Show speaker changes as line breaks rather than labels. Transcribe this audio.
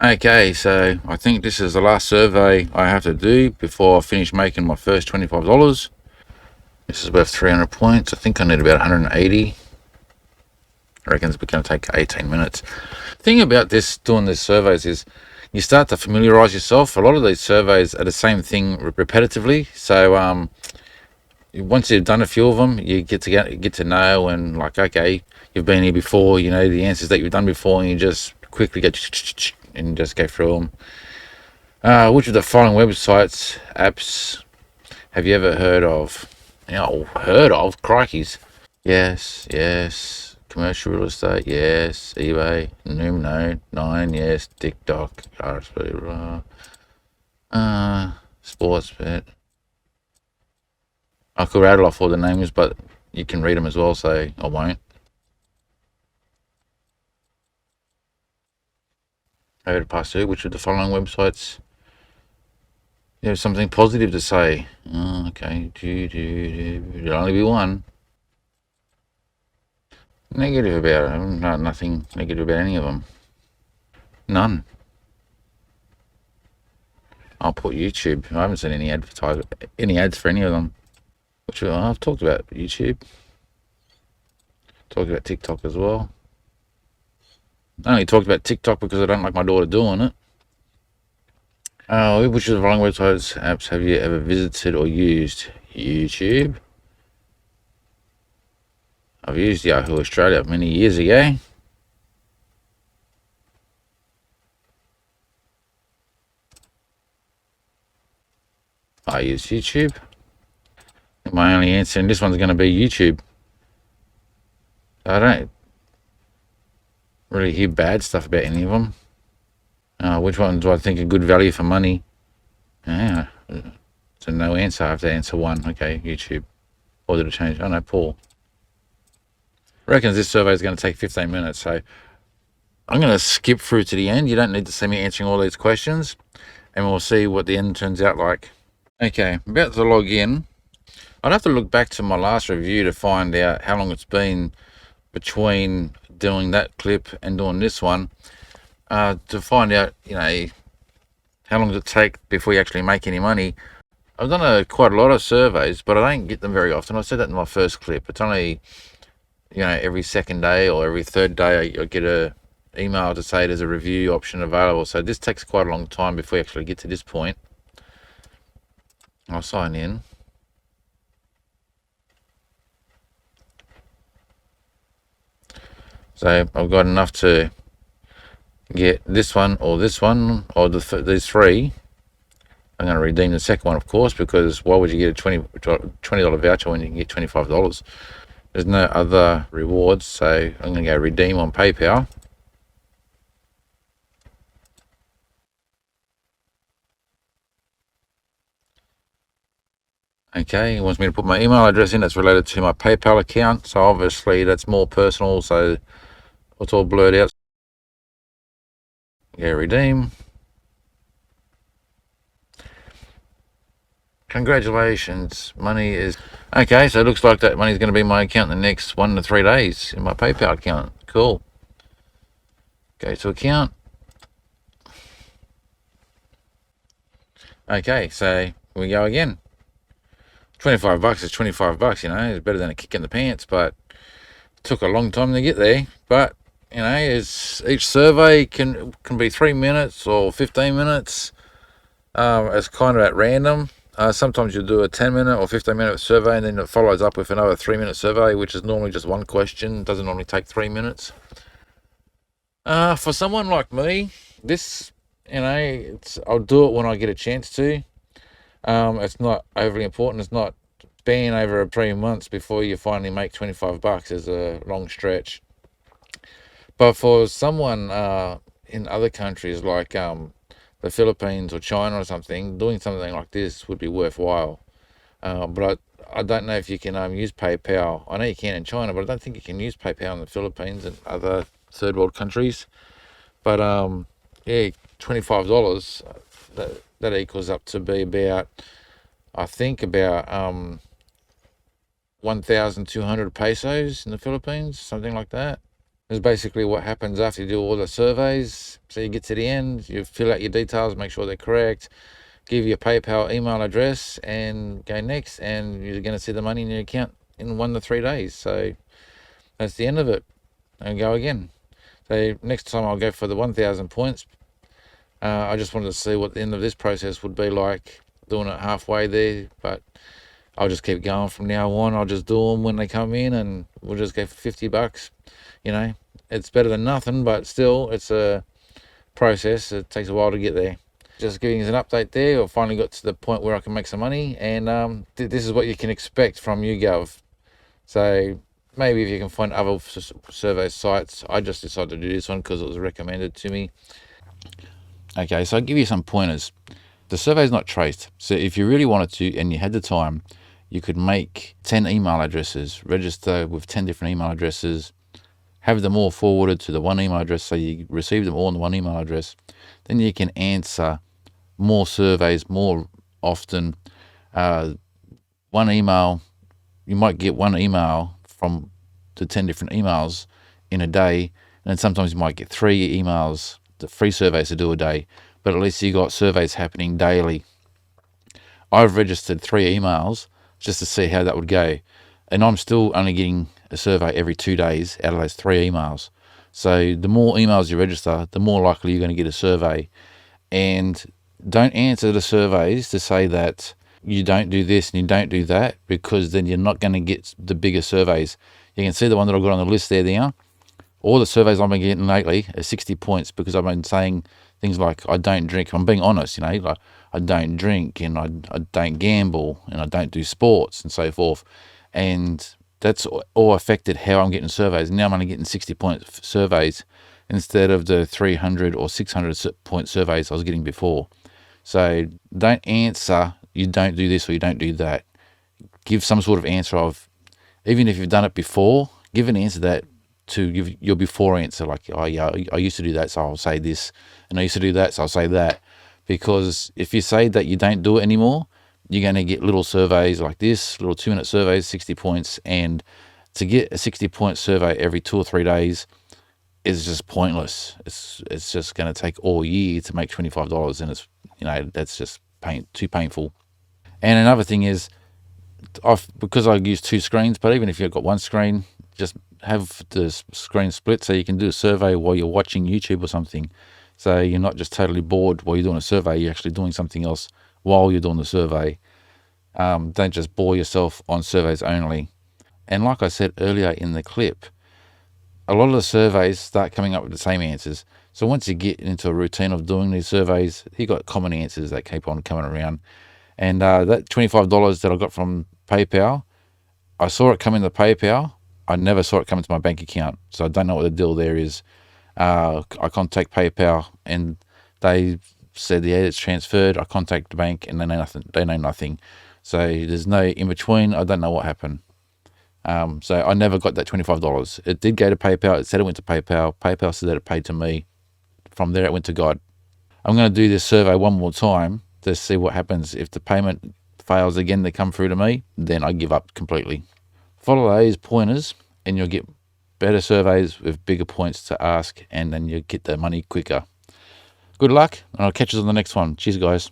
Okay, so I think this is the last survey I have to do before I finish making my first $25. This is worth 300 points. I think I need about 180. I reckon it's going to take 18 minutes. The thing about doing these surveys is you start to familiarize yourself. A lot of these surveys are the same thing repetitively. So once you've done a few of them, you get to know, and like, okay, you've been here before, you know the answers that you've done before, and you just quickly get and just go through them. Which of the following websites, apps have you ever heard of? Heard of? Crikeys. Yes. Commercial real estate, yes. eBay, no. Nine, yes. TikTok, RSP, sports bet. I could rattle off all the names, but you can read them as well, so I won't. Over to pass through. Which of the following websites you have something positive to say? Okay. There'll only be one. Negative about it. No, nothing negative about any of them. None. I'll put YouTube. I haven't seen any ads for any of them. Which I've talked about YouTube. Talked about TikTok as well. I only talked about TikTok because I don't like my daughter doing it. Which of the following websites, apps have you ever visited or used? YouTube. I've used Yahoo Australia many years ago. I use YouTube. My only answer, and this one's going to be YouTube. I don't really hear bad stuff about any of them. Which one do I think are good value for money? Yeah, it's a no answer. I have to answer one. Okay, YouTube. Or did it change? Oh no, Paul. I reckon this survey is going to take 15 minutes, so I'm going to skip through to the end. You don't need to see me answering all these questions, and we'll see what the end turns out like. Okay, I'm about to log in. I'd have to look back to my last review to find out how long it's been between doing that clip and doing this one, to find out, how long does it take before you actually make any money. I've done quite a lot of surveys, but I don't get them very often. I said that in my first clip. It's only, every second day or every third day I get a email to say there's a review option available. So this takes quite a long time before you actually get to this point. I'll sign in. So I've got enough to get this one or these three. I'm going to redeem the second one, of course, because why would you get a $20 voucher when you can get $25? There's no other rewards, so I'm going to go redeem on PayPal. Okay, he wants me to put my email address in that's related to my PayPal account, so obviously that's more personal, so it's all blurred out. Go redeem. Congratulations, money is... Okay, so it looks like that money is going to be in my account in the next 1 to 3 days in my PayPal account. Cool. Go to account. Okay, so here we go again. $25 is $25, it's better than a kick in the pants, but it took a long time to get there. But, each survey can be 3 minutes or 15 minutes. It's kind of at random. Sometimes you do a 10-minute or 15-minute survey, and then it follows up with another 3-minute survey, which is normally just one question. It doesn't normally take 3 minutes. For someone like me, this, I'll do it when I get a chance to. It's not overly important. It's not being over 3 months before you finally make $25 is a long stretch. But for someone in other countries like the Philippines or China or something, doing something like this would be worthwhile. But I don't know if you can use PayPal. I know you can in China, but I don't think you can use PayPal in the Philippines and other third world countries. But yeah, $25, that equals up to be about, I think about 1,200 pesos in the Philippines, something like that. is basically what happens after you do all the surveys. So you get to the end, you fill out your details, make sure they're correct, give your PayPal email address, and go next, and you're going to see the money in your account in 1 to 3 days. So that's the end of it, and go again. So next time I'll go for the 1,000 points. I just wanted to see what the end of this process would be like, doing it halfway there, but I'll just keep going from now on. I'll just do them when they come in, and we'll just go for $50. It's better than nothing, but still, it's a process. It takes a while to get there. Just giving you an update there. I finally got to the point where I can make some money, and this is what you can expect from YouGov. So maybe if you can find other survey sites. I just decided to do this one because it was recommended to me. Okay, so I'll give you some pointers. The survey is not traced. So if you really wanted to and you had the time, you could make 10 email addresses, register with 10 different email addresses, have them all forwarded to the one email address so you receive them all in the one email address. Then you can answer more surveys more often. One email, you might get one email from the 10 different emails in a day, and then sometimes you might get 3 emails, the free surveys to do a day, but at least you got surveys happening daily. I've registered 3 emails just to see how that would go, and I'm still only getting a survey every 2 days out of those 3 emails. So the more emails you register, the more likely you're going to get a survey. And don't answer the surveys to say that you don't do this and you don't do that, because then you're not going to get the bigger surveys. You can see the one that I've got on the list there now. All the surveys I've been getting lately are 60 points because I've been saying things like, I don't drink. I'm being honest, like I don't drink, and I don't gamble, and I don't do sports, and so forth. And that's all affected how I'm getting surveys. Now I'm only getting 60 point surveys instead of the 300 or 600 point surveys I was getting before. So don't answer, you don't do this or you don't do that. Give some sort of answer of, even if you've done it before, give an answer that to give your before answer, like, oh yeah, I used to do that, so I'll say this, and I used to do that, so I'll say that. Because if you say that you don't do it anymore, you're going to get little surveys like this, little 2-minute surveys, 60 points, and to get a 60-point survey every 2 or 3 days is just pointless. It's just going to take all year to make $25, and it's that's just too painful. And another thing is, because I use 2 screens, but even if you've got one screen, just have the screen split so you can do a survey while you're watching YouTube or something. So you're not just totally bored while you're doing a survey, you're actually doing something else while you're doing the survey. Don't just bore yourself on surveys only. And like I said earlier in the clip, a lot of the surveys start coming up with the same answers. So once you get into a routine of doing these surveys, you got common answers that keep on coming around. And that $25 that I got from PayPal, I saw it come into PayPal. I never saw it come into my bank account. So I don't know what the deal there is. I contact PayPal and they said, yeah, it's transferred. I contact the bank and they know nothing. So there's no in between. I don't know what happened. So I never got that $25. It did go to PayPal. It said it went to PayPal. PayPal said that it paid to me. From there, it went to God. I'm going to do this survey one more time to see what happens. If the payment fails again to come through to me, then I give up completely. Follow those pointers and you'll get better surveys with bigger points to ask, and then you'll get the money quicker. Good luck, and I'll catch you on the next one. Cheers, guys.